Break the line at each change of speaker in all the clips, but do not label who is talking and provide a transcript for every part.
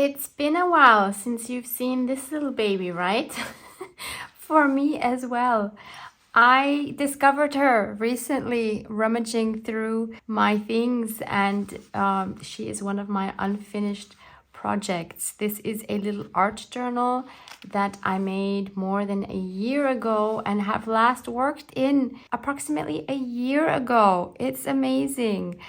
It's been a while since you've seen this little baby, right? For me as well. I discovered her recently rummaging through my things, and she is one of my unfinished projects. This is a little art journal that I made more than a year ago and have last worked in approximately a year ago. It's amazing.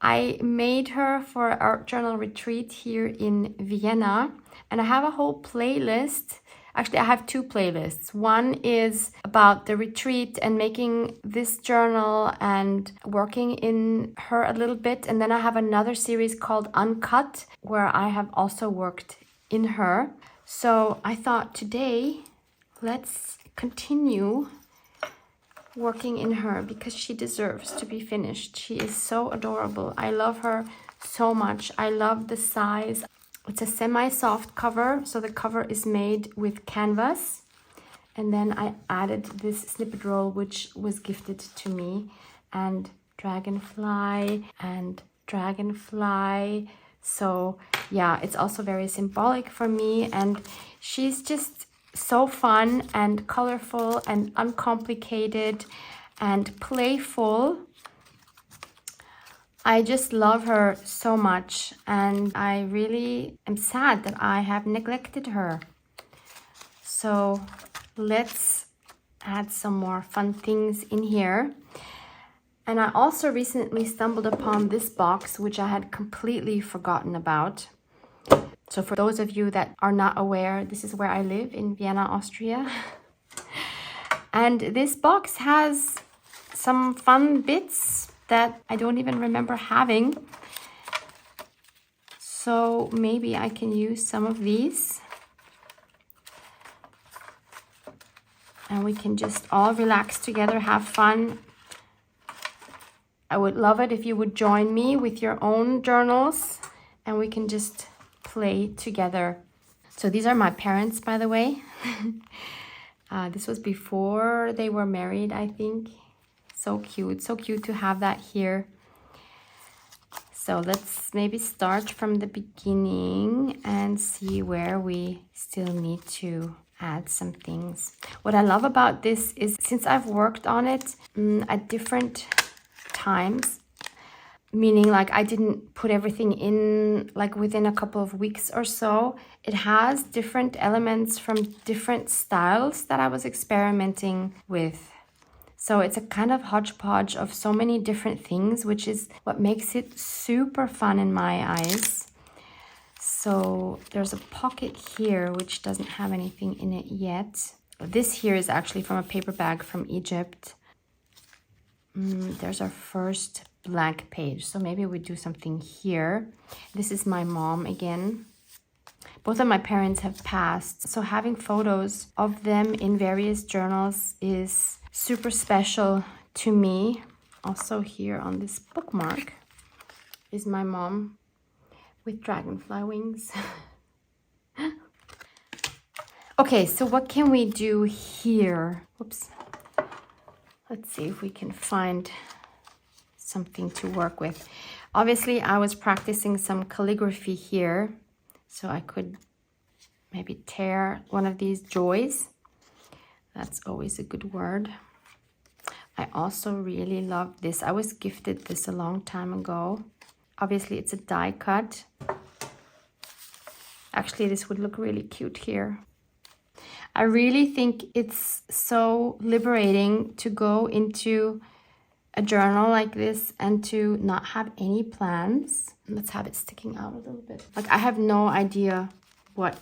I made her for an art journal retreat here in Vienna, and I have a whole playlist. Actually, I have two playlists. One is about the retreat and making this journal and working in her a little bit. And then I have another series called Uncut, where I have also worked in her. So I thought today, let's continue working in her because she deserves to be finished. She is so adorable. I love her so much. I love the size. It's a semi-soft cover, so the cover is made with canvas, and then I added this snippet roll which was gifted to me, and dragonfly and dragonfly. So yeah, it's also very symbolic for me, and she's just so fun and colorful and uncomplicated and playful. I just love her so much, and I really am sad that I have neglected her. So let's add some more fun things in here. And I also recently stumbled upon this box, which I had completely forgotten about. So for those of you that are not aware, this is where I live in Vienna, Austria. And this box has some fun bits that I don't even remember having. So maybe I can use some of these. And we can just all relax together, have fun. I would love it if you would join me with your own journals and we can just play together. So these are my parents, by the way. This was before they were married, I think. So cute to have that here. So let's maybe start from the beginning and see where we still need to add some things. What I love about this is since I've worked on it at different times, meaning like I didn't put everything in like within a couple of weeks or so, it has different elements from different styles that I was experimenting with. So it's a kind of hodgepodge of so many different things, which is what makes it super fun in my eyes. So there's a pocket here which doesn't have anything in it yet. This here is actually from a paper bag from Egypt. There's our first blank page, so maybe we do something here. This is my mom again. Both of my parents have passed, so having photos of them in various journals is super special to me. Also here on this bookmark is my mom with dragonfly wings. Okay, so what can we do here? Oops. Let's see if we can find something to work with. Obviously, I was practicing some calligraphy here, so I could maybe tear one of these joys. That's always a good word. I also really love this. I was gifted this a long time ago. Obviously, it's a die cut. Actually, this would look really cute here. I really think it's so liberating to go into a journal like this and to not have any plans. Let's have it sticking out a little bit. Like I have no idea what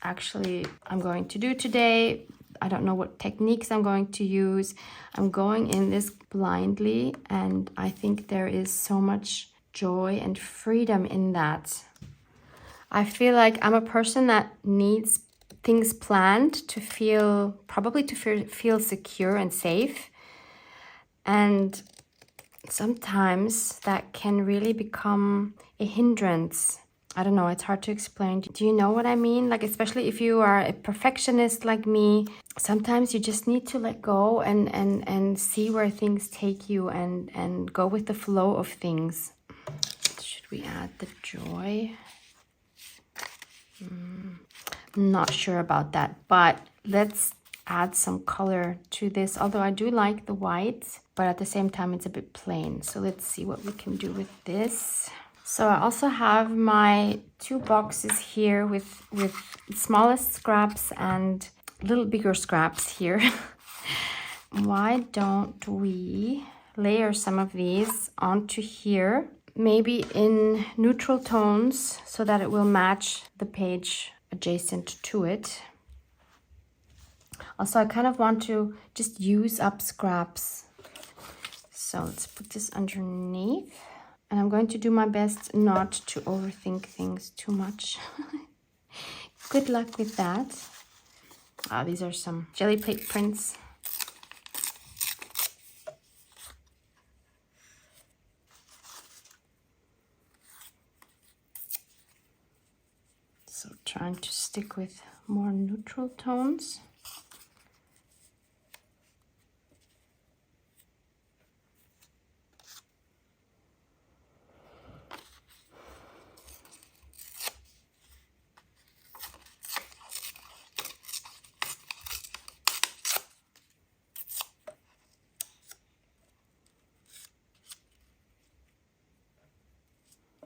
actually I'm going to do today. I don't know what techniques I'm going to use. I'm going in this blindly, and I think there is so much joy and freedom in that. I feel like I'm a person that needs things planned to feel, probably to feel secure and safe. And sometimes that can really become a hindrance. I don't know, it's hard to explain. Do you know what I mean? Like, especially if you are a perfectionist like me, sometimes you just need to let go and see where things take you and go with the flow of things. Should we add the joy? Not sure about that, but let's add some color to this. Although I do like the white, but at the same time it's a bit plain. So let's see what we can do with this. So I also have my 2 boxes here with smallest scraps and little bigger scraps here. Why don't we layer some of these onto here, maybe in neutral tones so that it will match the page adjacent to it. Also, I kind of want to just use up scraps. So let's put this underneath. And I'm going to do my best not to overthink things too much. Good luck with that. These are some jelly plate prints. So trying to stick with more neutral tones.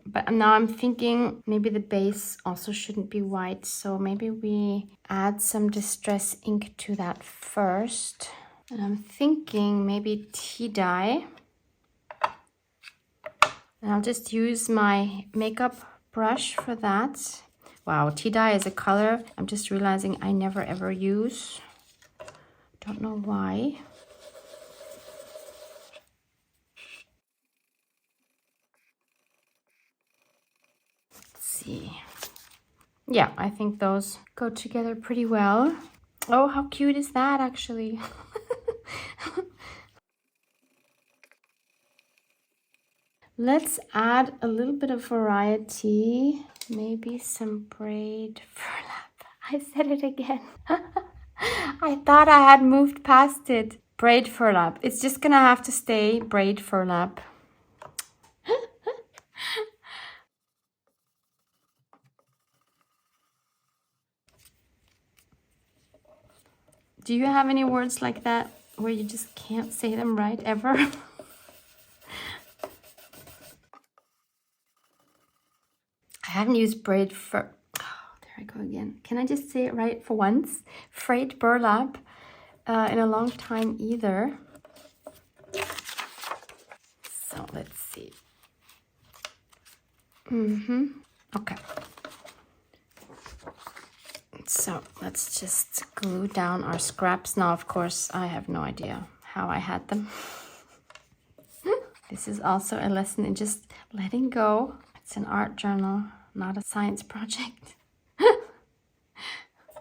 But now I'm thinking maybe the base also shouldn't be white. So maybe we add some distress ink to that first. And I'm thinking maybe tea dye. And I'll just use my makeup brush for that. Wow, tea dye is a color I'm just realizing I never ever use. Don't know why. See. Yeah, I think those go together pretty well. Oh, how cute is that actually? Let's add a little bit of variety. Maybe some braid burlap. I said it again. I thought I had moved past it. Braid burlap. It's just gonna have to stay braid burlap. Do you have any words like that where you just can't say them right ever? I haven't used braid for... Oh, there I go again. Can I just say it right for once? Frayed burlap in a long time either. So let's see. Okay. So let's just glue down our scraps. Now, of course, I have no idea how I had them. This is also a lesson in just letting go. It's an art journal, not a science project.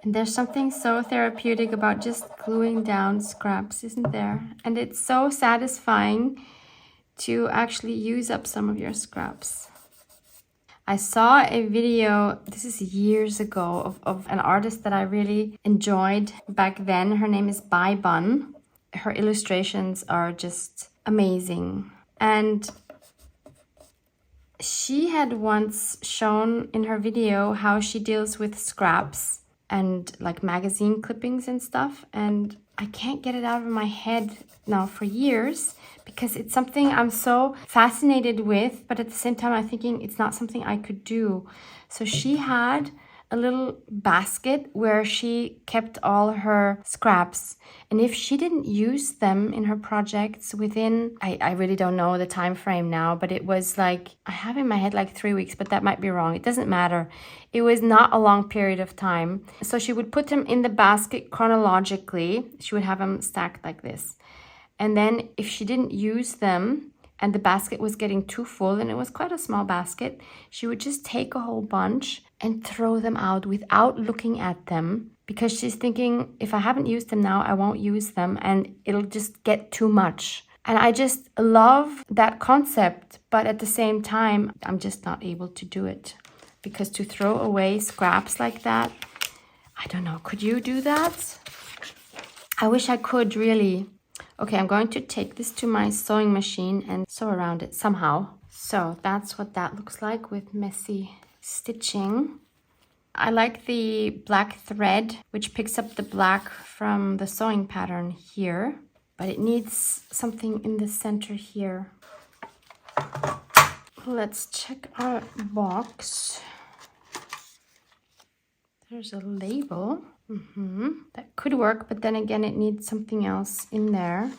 And there's something so therapeutic about just gluing down scraps, isn't there? And it's so satisfying to actually use up some of your scraps. I saw a video, this is years ago, of an artist that I really enjoyed back then. Her name is Bai Bun. Her illustrations are just amazing. And she had once shown in her video how she deals with scraps and like magazine clippings and stuff. And I can't get it out of my head now for years because it's something I'm so fascinated with, but at the same time I'm thinking it's not something I could do. So she had a little basket where she kept all her scraps, and if she didn't use them in her projects within, I really don't know the time frame now, but it was like, I have in my head like 3 weeks, but that might be wrong. It doesn't matter. It was not a long period of time. So she would put them in the basket chronologically. She would have them stacked like this. And then if she didn't use them and the basket was getting too full, and it was quite a small basket, she would just take a whole bunch and throw them out without looking at them, because she's thinking, if I haven't used them now, I won't use them and it'll just get too much. And I just love that concept, but at the same time, I'm just not able to do it, because to throw away scraps like that, I don't know, could you do that? I wish I could, really. Okay, I'm going to take this to my sewing machine and sew around it somehow. So that's what that looks like with messy stitching. I like the black thread, which picks up the black from the sewing pattern here, but it needs something in the center here. Let's check our box. There's a label. That could work, but then again, it needs something else in there.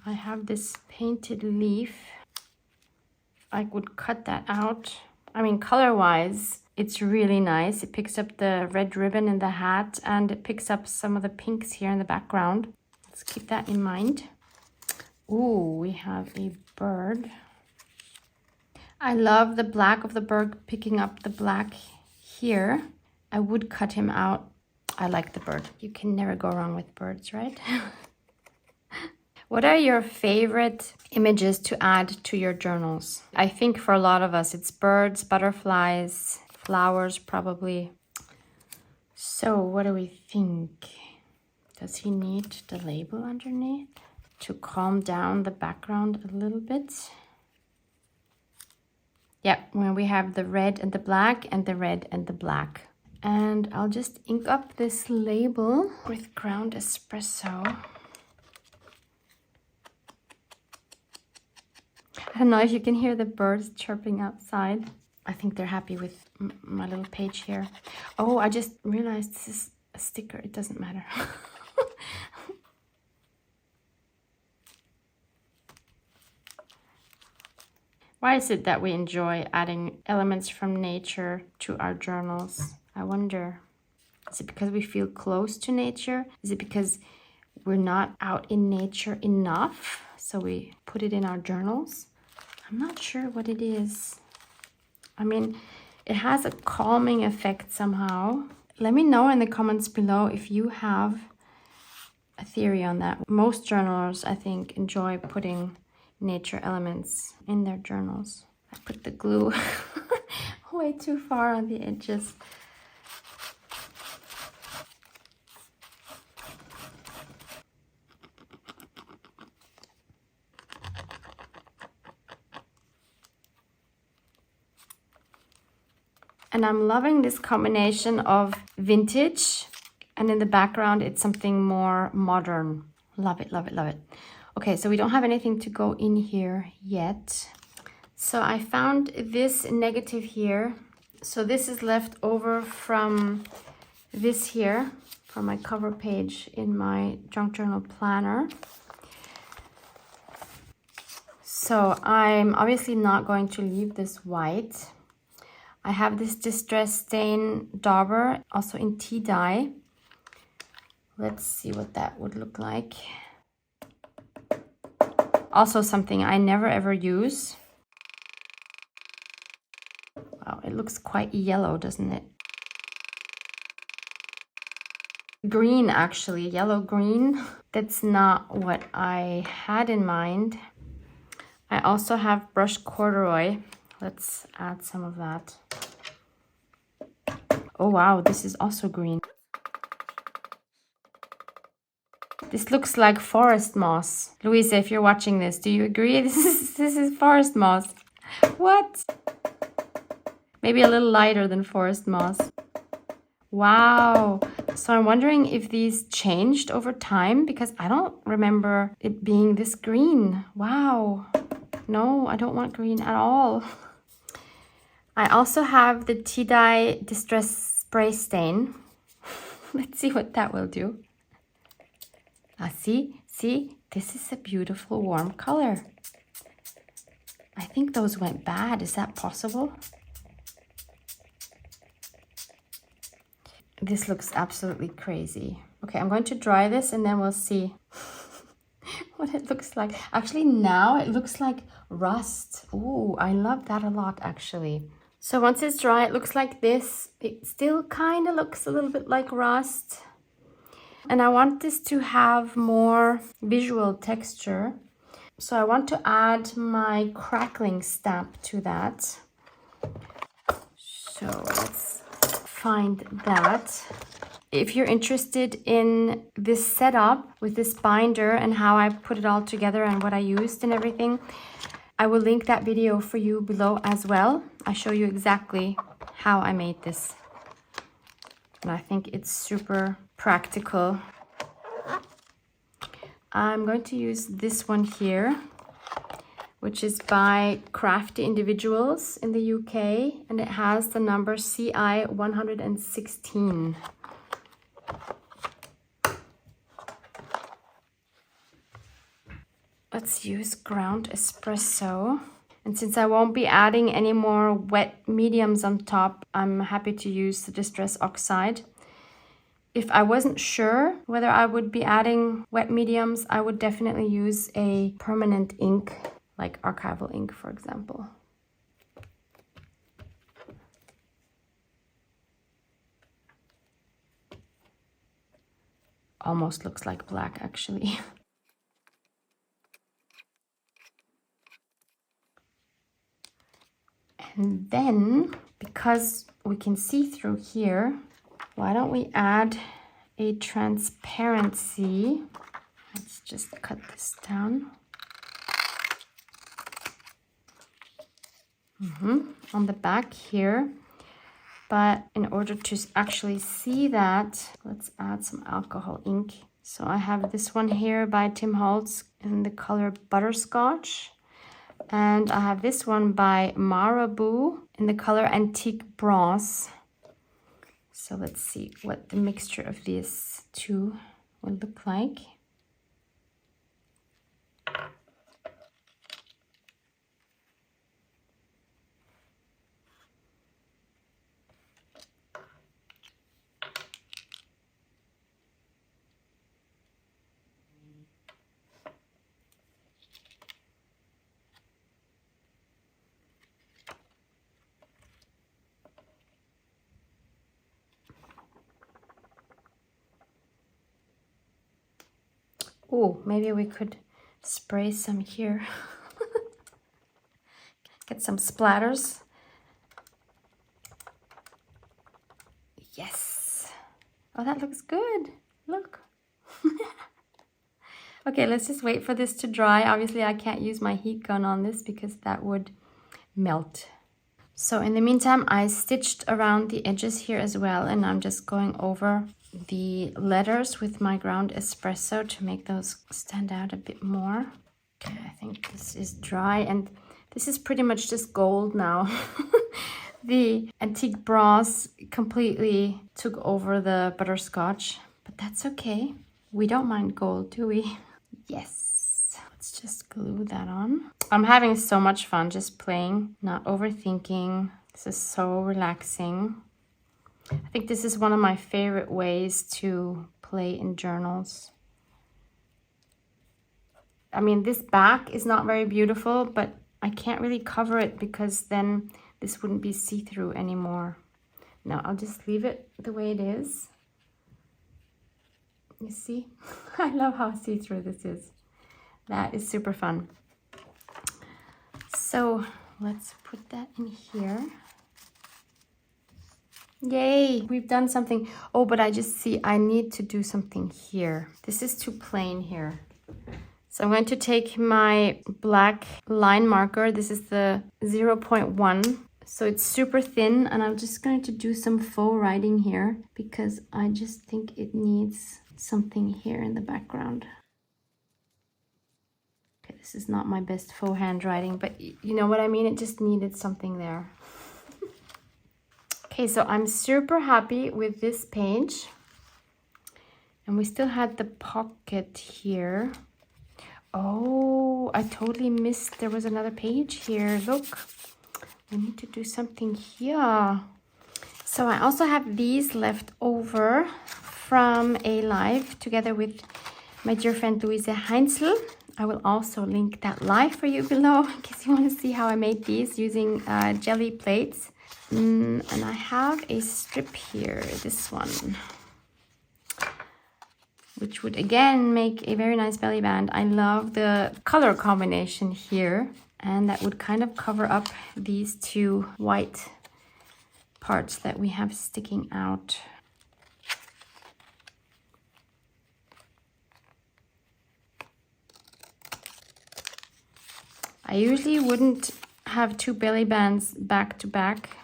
I have this painted leaf. I would cut that out. I mean, color-wise, it's really nice. It picks up the red ribbon in the hat, and it picks up some of the pinks here in the background. Let's keep that in mind. Ooh, we have a bird. I love the black of the bird picking up the black here. I would cut him out. I like the bird. You can never go wrong with birds, right? What are your favorite images to add to your journals? I think for a lot of us, it's birds, butterflies, flowers probably. So what do we think? Does he need the label underneath to calm down the background a little bit? Yeah, when we have the red and the black and the red and the black. And I'll just ink up this label with ground espresso. I don't know if you can hear the birds chirping outside. I think they're happy with my little page here. Oh, I just realized this is a sticker. It doesn't matter. Why is it that we enjoy adding elements from nature to our journals? I wonder. Is it because we feel close to nature? Is it because we're not out in nature enough, so we put it in our journals? I'm not sure what it is. I mean, it has a calming effect somehow. Let me know in the comments below if you have a theory on that. Most journalers, I think, enjoy putting nature elements in their journals. I put the glue way too far on the edges. And I'm loving this combination of vintage, and in the background it's something more modern. Love it, love it, love it. Okay, so we don't have anything to go in here yet. So I found this negative here. So this is left over from this here, from my cover page in my junk journal planner. So I'm obviously not going to leave this white. I have this distress stain dauber, also in tea dye. Let's see what that would look like. Also something I never ever use. Wow, it looks quite yellow, doesn't it? Green, actually, yellow-green. That's not what I had in mind. I also have brushed corduroy. Let's add some of that. Oh wow, this is also green. This looks like forest moss. Louisa, if you're watching this, do you agree? This is forest moss. What? Maybe a little lighter than forest moss. Wow. So I'm wondering if these changed over time, because I don't remember it being this green. Wow. No, I don't want green at all. I also have the tea dye distress spray stain. Let's see what that will do. See, this is a beautiful warm color. I think those went bad. Is that possible? This looks absolutely crazy. Okay, I'm going to dry this and then we'll see what it looks like. Actually, now it looks like rust. Ooh, I love that a lot, actually. So once it's dry, it looks like this. It still kind of looks a little bit like rust. And I want this to have more visual texture. So I want to add my crackling stamp to that. So let's find that. If you're interested in this setup with this binder and how I put it all together and what I used and everything, I will link that video for you below as well. I show you exactly how I made this. And I think it's super practical. I'm going to use this one here, which is by Crafty Individuals in the UK, and it has the number CI 116. Let's use ground espresso. And since I won't be adding any more wet mediums on top, I'm happy to use the Distress Oxide. If I wasn't sure whether I would be adding wet mediums, I would definitely use a permanent ink, like archival ink, for example. Almost looks like black, actually. And then, because we can see through here, why don't we add a transparency? Let's just cut this down. On the back here. But in order to actually see that, let's add some alcohol ink. So I have this one here by Tim Holtz in the color Butterscotch. And I have this one by Marabou in the color Antique Bronze. So let's see what the mixture of these two will look like. Oh, maybe we could spray some here. Get some splatters. Yes. Oh, that looks good. Look. Okay, let's just wait for this to dry. Obviously, I can't use my heat gun on this because that would melt. So in the meantime, I stitched around the edges here as well, and I'm just going over the letters with my ground espresso to make those stand out a bit more. Okay, I think this is dry, and this is pretty much just gold now. The Antique Bronze completely took over the butterscotch, but that's okay. We don't mind gold, do we? Yes. Let's just glue that on. I'm having so much fun just playing, not overthinking. This is so relaxing. I think this is one of my favorite ways to play in journals. I mean, this back is not very beautiful, but I can't really cover it because then this wouldn't be see-through anymore. No, I'll just leave it the way it is. You see? I love how see-through this is. That is super fun. So let's put that in here. Yay, we've done something. Oh, but I just see I need to do something here. This is too plain here. So I'm going to take my black line marker. This is the 0.1. So it's super thin, and I'm just going to do some faux writing here because I just think it needs something here in the background. Okay, this is not my best faux handwriting, but you know what I mean? It just needed something there. Okay, so I'm super happy with this page. And we still had the pocket here. Oh, I totally missed. There was another page here. Look, we need to do something here. So I also have these left over from a live together with my dear friend Louise Heinzel. I will also link that live for you below in case you want to see how I made these using jelly plates. And I have a strip here, this one, which would again make a very nice belly band. I love the color combination here, and that would kind of cover up these two white parts that we have sticking out. I usually wouldn't have two belly bands back to back,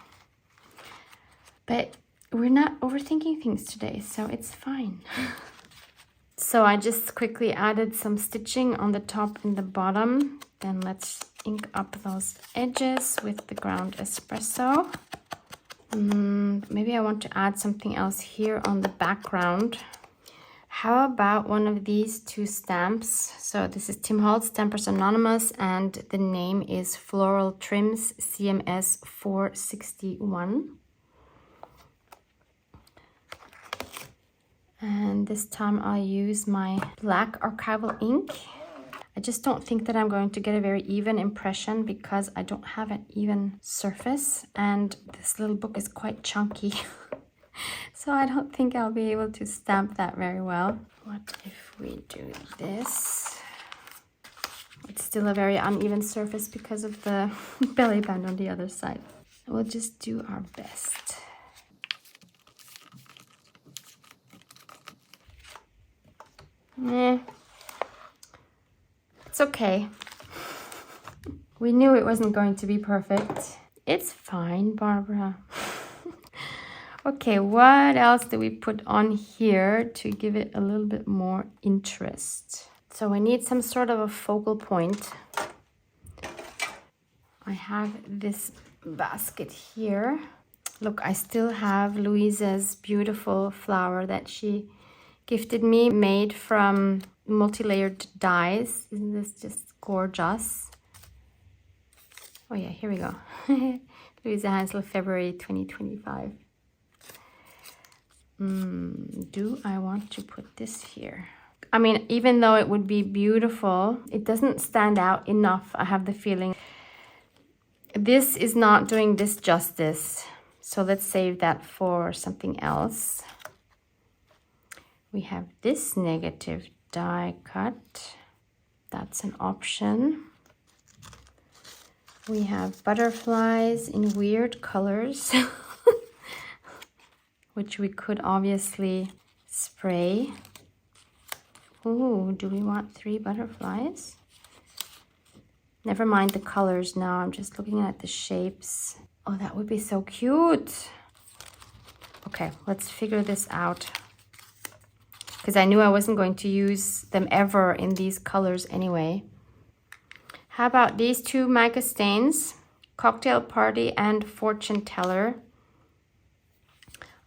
but we're not overthinking things today, so it's fine. So I just quickly added some stitching on the top and the bottom. Then let's ink up those edges with the ground espresso. Maybe I want to add something else here on the background. How about one of these two stamps? So this is Tim Holtz, Stampers Anonymous, and the name is Floral Trims CMS 461. And this time I'll use my black archival ink. I just don't think that I'm going to get a very even impression because I don't have an even surface, and this little book is quite chunky. So I don't think I'll be able to stamp that very well. What if we do this? It's still a very uneven surface because of the belly band on the other side. We'll just do our best. It's okay. We knew it wasn't going to be perfect. It's fine, Barbara. Okay, what else do we put on here to give it a little bit more interest? So we need some sort of a focal point. I have this basket here. Look, I still have Louisa's beautiful flower that she gifted me, made from multi-layered dies. Isn't this just gorgeous? Oh yeah, here we go. Louisa Hansel, February 2025. Do I want to put this here? I mean, even though it would be beautiful, it doesn't stand out enough, I have the feeling. This is not doing this justice. So let's save that for something else. We have this negative die cut. That's an option. We have butterflies in weird colors, which we could obviously spray. Ooh, do we want 3 butterflies? Never mind the colors now, I'm just looking at the shapes. Oh, that would be so cute. Okay, let's figure this out, because I knew I wasn't going to use them ever in these colors anyway. How about these two mica stains? Cocktail Party and Fortune Teller.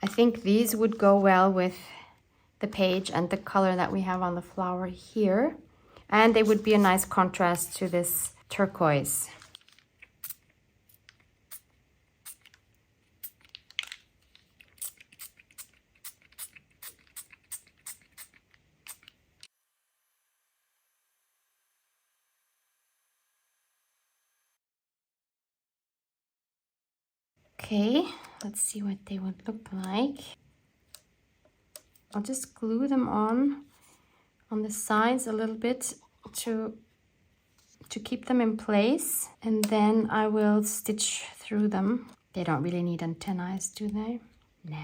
I think these would go well with the page and the color that we have on the flower here. And they would be a nice contrast to this turquoise. Okay, let's see what they would look like. I'll just glue them on the sides a little bit to keep them in place, and then I will stitch through them. They don't really need antennae, do they? Nah.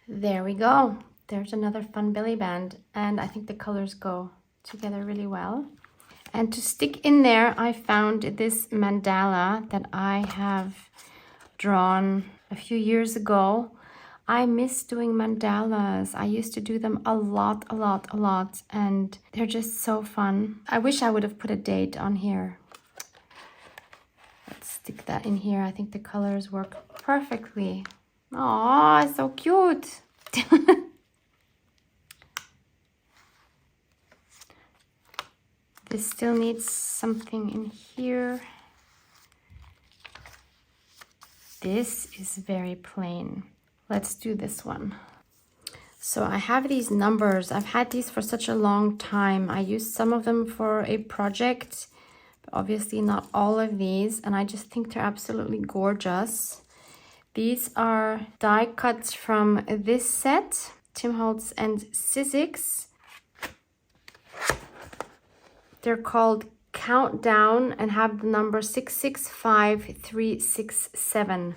There we go. There's another fun belly band, and I think the colors go together really well. And to stick in there, I found this mandala that I have drawn a few years ago. I miss doing mandalas. I used to do them a lot, and they're just so fun. I wish I would have put a date on here. Let's stick that in here. I think the colors work perfectly. Aw, so cute. This still needs something in here. This is very plain. Let's do this one. So I have these numbers. I've had these for such a long time. I used some of them for a project, but obviously not all of these, and I just think they're absolutely gorgeous. These are die cuts from this set, Tim Holtz and Sizzix. They're called count down and have the number 665367.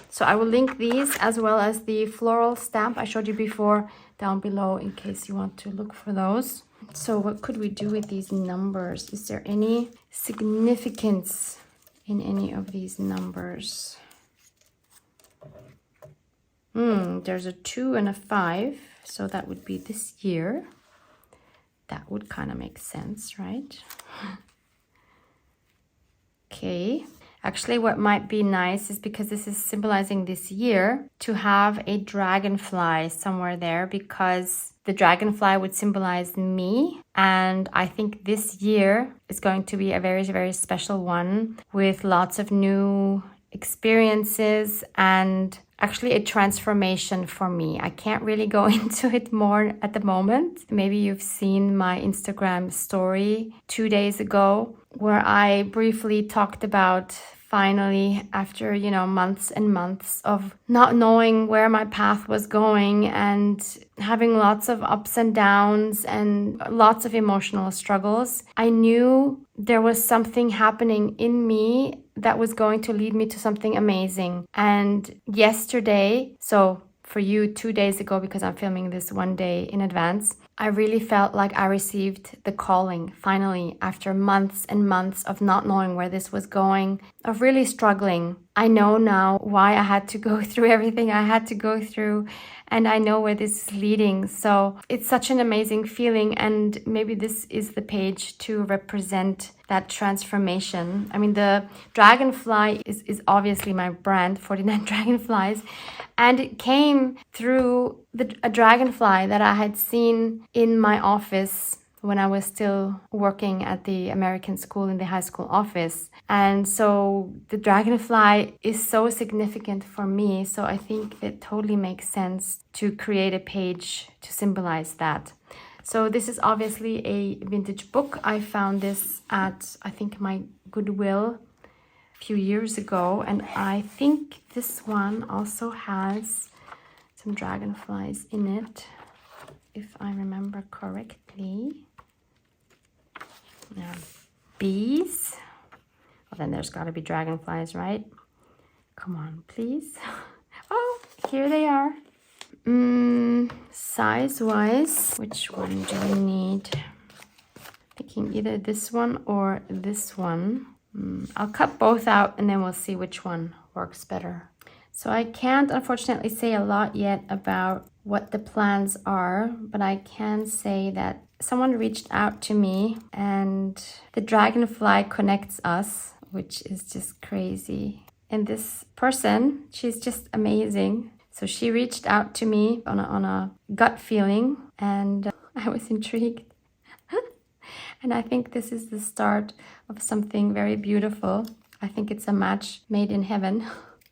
So I will link these as well as the floral stamp I showed you before down below in case you want to look for those. So what could we do with these numbers? Is there any significance in any of these numbers? There's a 2 and a 5, so that would be this year. That would kind of make sense, right? Okay. Actually, what might be nice is, because this is symbolizing this year, to have a dragonfly somewhere there, because the dragonfly would symbolize me. And I think this year is going to be a very, very special one with lots of new experiences and actually a transformation for me. I can't really go into it more at the moment. Maybe you've seen my Instagram story 2 days ago where I briefly talked about finally, after, months and months of not knowing where my path was going and having lots of ups and downs and lots of emotional struggles, I knew there was something happening in me that was going to lead me to something amazing. And yesterday, so for you 2 days ago, because I'm filming this 1 day in advance, I really felt like I received the calling finally, after months and months of not knowing where this was going, of really struggling. I know now why I had to go through everything I had to go through, and I know where this is leading. So it's such an amazing feeling, and maybe this is the page to represent that transformation. I mean, the dragonfly is obviously my brand, 49 Dragonflies, and it came through a dragonfly that I had seen in my office when I was still working at the American school, in the high school office. And so the dragonfly is so significant for me. So I think it totally makes sense to create a page to symbolize that. So this is obviously a vintage book. I found this at, I think, my Goodwill a few years ago. And I think this one also has some dragonflies in it, if I remember correctly. Yeah. Bees. Well, then there's got to be dragonflies, right? Come on, please. Oh, here they are. Size-wise, which one do we need? Thinking either this one or this one. I'll cut both out and then we'll see which one works better. So I can't unfortunately say a lot yet about what the plans are, but I can say that someone reached out to me and the dragonfly connects us, which is just crazy. And this person, she's just amazing. So she reached out to me on a gut feeling, and I was intrigued. And I think this is the start of something very beautiful. I think it's a match made in heaven.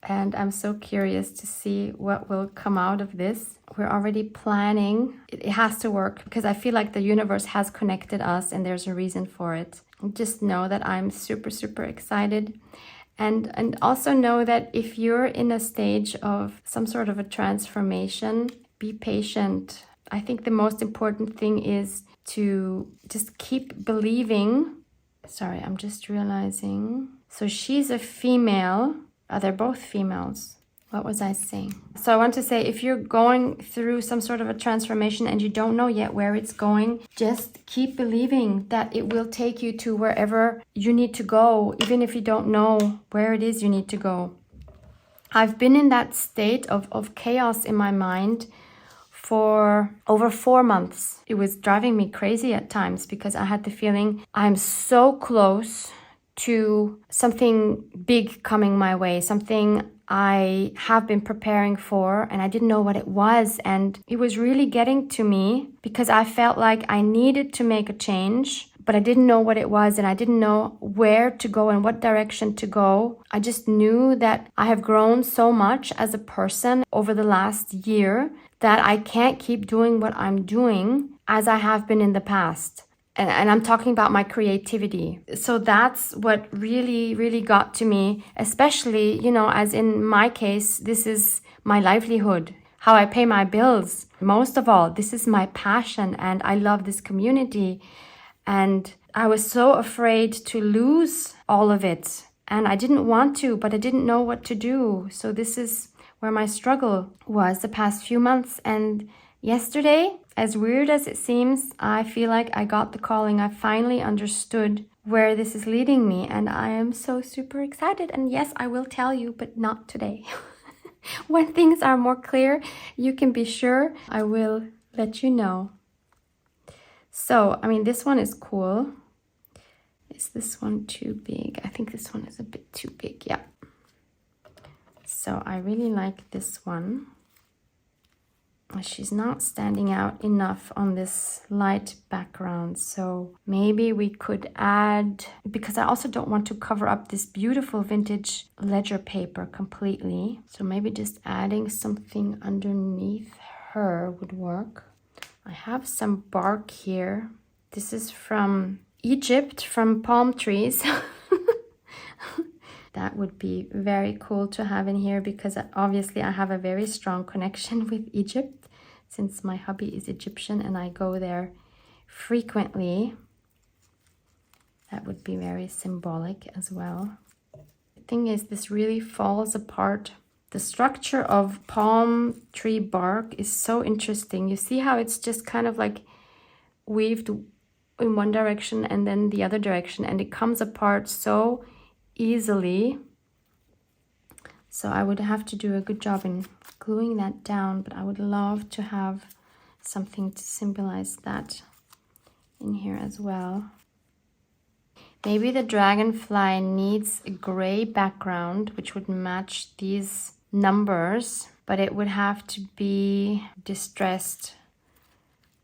And I'm so curious to see what will come out of this. We're already planning. It has to work because I feel like the universe has connected us and there's a reason for it. Just know that I'm super, super excited. And also know that if you're in a stage of some sort of a transformation, be patient. I think the most important thing is to just keep believing. Sorry, I'm just realizing. So she's a female. They're both females. What was I saying? So I want to say, if you're going through some sort of a transformation and you don't know yet where it's going, just keep believing that it will take you to wherever you need to go, even if you don't know where it is you need to go. I've been in that state of chaos in my mind for over 4 months. It was driving me crazy at times because I had the feeling I'm so close to something big coming my way, something I have been preparing for, and I didn't know what it was. And it was really getting to me because I felt like I needed to make a change, but I didn't know what it was and I didn't know where to go and what direction to go. I just knew that I have grown so much as a person over the last year that I can't keep doing what I'm doing as I have been in the past. And I'm talking about my creativity. So that's what really, really got to me, especially, as in my case, this is my livelihood, how I pay my bills. Most of all, this is my passion and I love this community. And I was so afraid to lose all of it. And I didn't want to, but I didn't know what to do. So this is where my struggle was the past few months. And yesterday, as weird as it seems, I feel like I got the calling. I finally understood where this is leading me. And I am so super excited. And yes, I will tell you, but not today. When things are more clear, you can be sure I will let you know. So, I mean, this one is cool. Is this one too big? I think this one is a bit too big, yeah. So I really like this one. She's not standing out enough on this light background. So maybe we could add, because I also don't want to cover up this beautiful vintage ledger paper completely. So maybe just adding something underneath her would work. I have some bark here. This is from Egypt, from palm trees. That would be very cool to have in here because obviously I have a very strong connection with Egypt since my hubby is Egyptian and I go there frequently. That would be very symbolic as well. The thing is, this really falls apart. The structure of palm tree bark is so interesting. You see how it's just kind of like weaved in one direction and then the other direction, and it comes apart so easily. So I would have to do a good job in gluing that down, but I would love to have something to symbolize that in here as well. Maybe the dragonfly needs a gray background which would match these numbers, but it would have to be distressed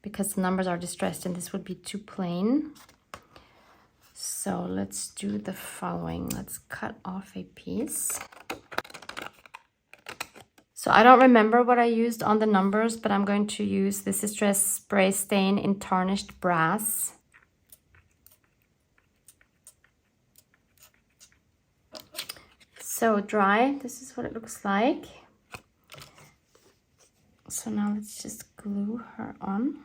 because the numbers are distressed and this would be too plain. So let's do the following. Let's cut off a piece. So I don't remember what I used on the numbers, but I'm going to use this Distress Spray Stain in Tarnished Brass. So dry, this is what it looks like. So now let's just glue her on.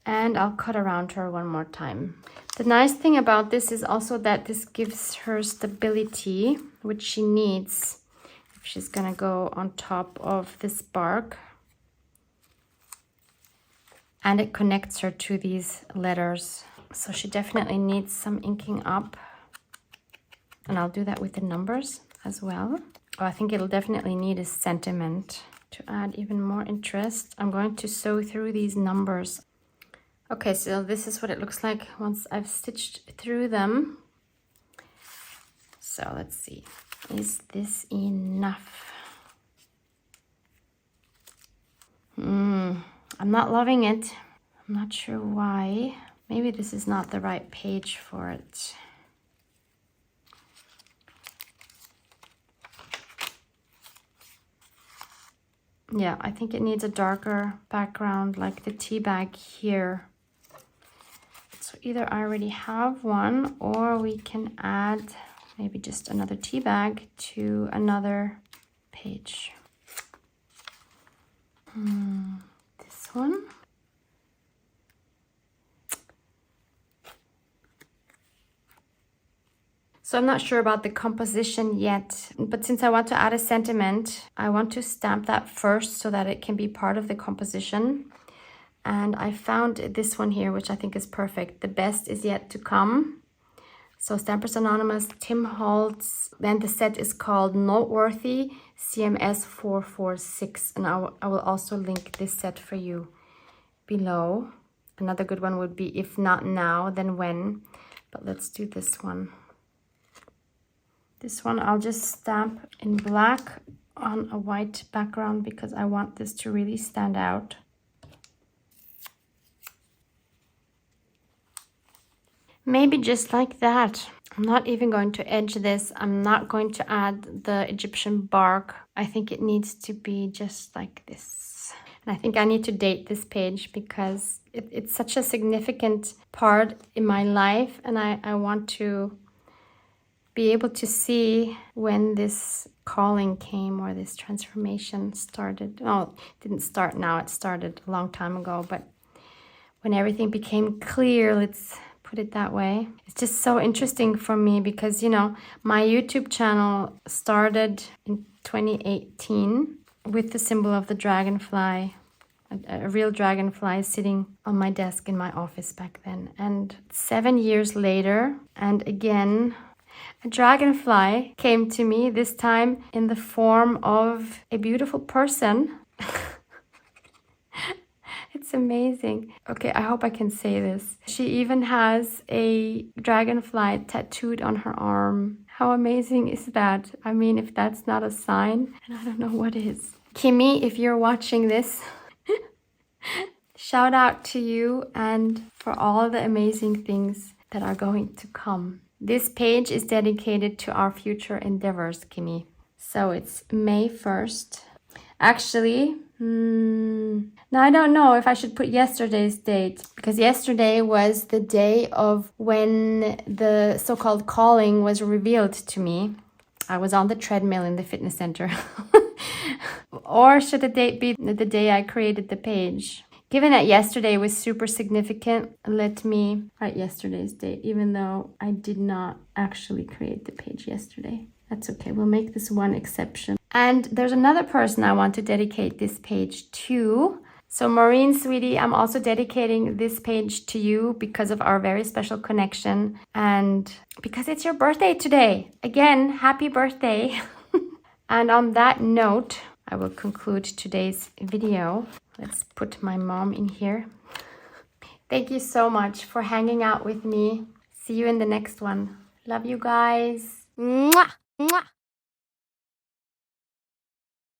And I'll cut around her one more time. The nice thing about this is also that this gives her stability, which she needs if she's gonna go on top of this bark. And it connects her to these letters. So she definitely needs some inking up. And I'll do that with the numbers as well. Oh, I think it'll definitely need a sentiment to add even more interest. I'm going to sew through these numbers. Okay, so this is what it looks like once I've stitched through them. So let's see, is this enough? I'm not loving it. I'm not sure why. Maybe this is not the right page for it. Yeah, I think it needs a darker background like the tea bag here. So either I already have one or we can add maybe just another tea bag to another page. This one. So I'm not sure about the composition yet, but since I want to add a sentiment, I want to stamp that first so that it can be part of the composition. And I found this one here, which I think is perfect. The best is yet to come. So Stampers Anonymous, Tim Holtz, then the set is called Noteworthy CMS 446. And I will also link this set for you below. Another good one would be If Not Now, Then When. But let's do this one. This one I'll just stamp in black on a white background because I want this to really stand out. Maybe just like that. I'm not even going to edge this. I'm not going to add the Egyptian bark. I think it needs to be just like this. And I think I need to date this page because it's such a significant part in my life. And I want to be able to see when this calling came, or this transformation started. Oh, it didn't start now, it started a long time ago, but when everything became clear, let's put it that way. It's just so interesting for me because, you know, my YouTube channel started in 2018 with the symbol of the dragonfly, a real dragonfly sitting on my desk in my office back then. And 7 years later, and again, a dragonfly came to me, this time in the form of a beautiful person. It's amazing. Okay, I hope I can say this. She even has a dragonfly tattooed on her arm. How amazing is that? I mean, if that's not a sign, and I don't know what is. Kimmy, if you're watching this, shout out to you and for all the amazing things that are going to come. This page is dedicated to our future endeavors, Kimmy. So it's May 1st. Actually, now I don't know if I should put yesterday's date, because yesterday was the day of when the so-called calling was revealed to me. I was on the treadmill in the fitness center. Or should the date be the day I created the page? Given that yesterday was super significant, let me write yesterday's date, even though I did not actually create the page yesterday. That's okay, we'll make this one exception. And there's another person I want to dedicate this page to. So Maureen, sweetie, I'm also dedicating this page to you because of our very special connection and because it's your birthday today. Again, happy birthday. And on that note, I will conclude today's video. Let's put my mom in here. Thank you so much for hanging out with me. See you in the next one. Love you guys. Mwah! Mwah!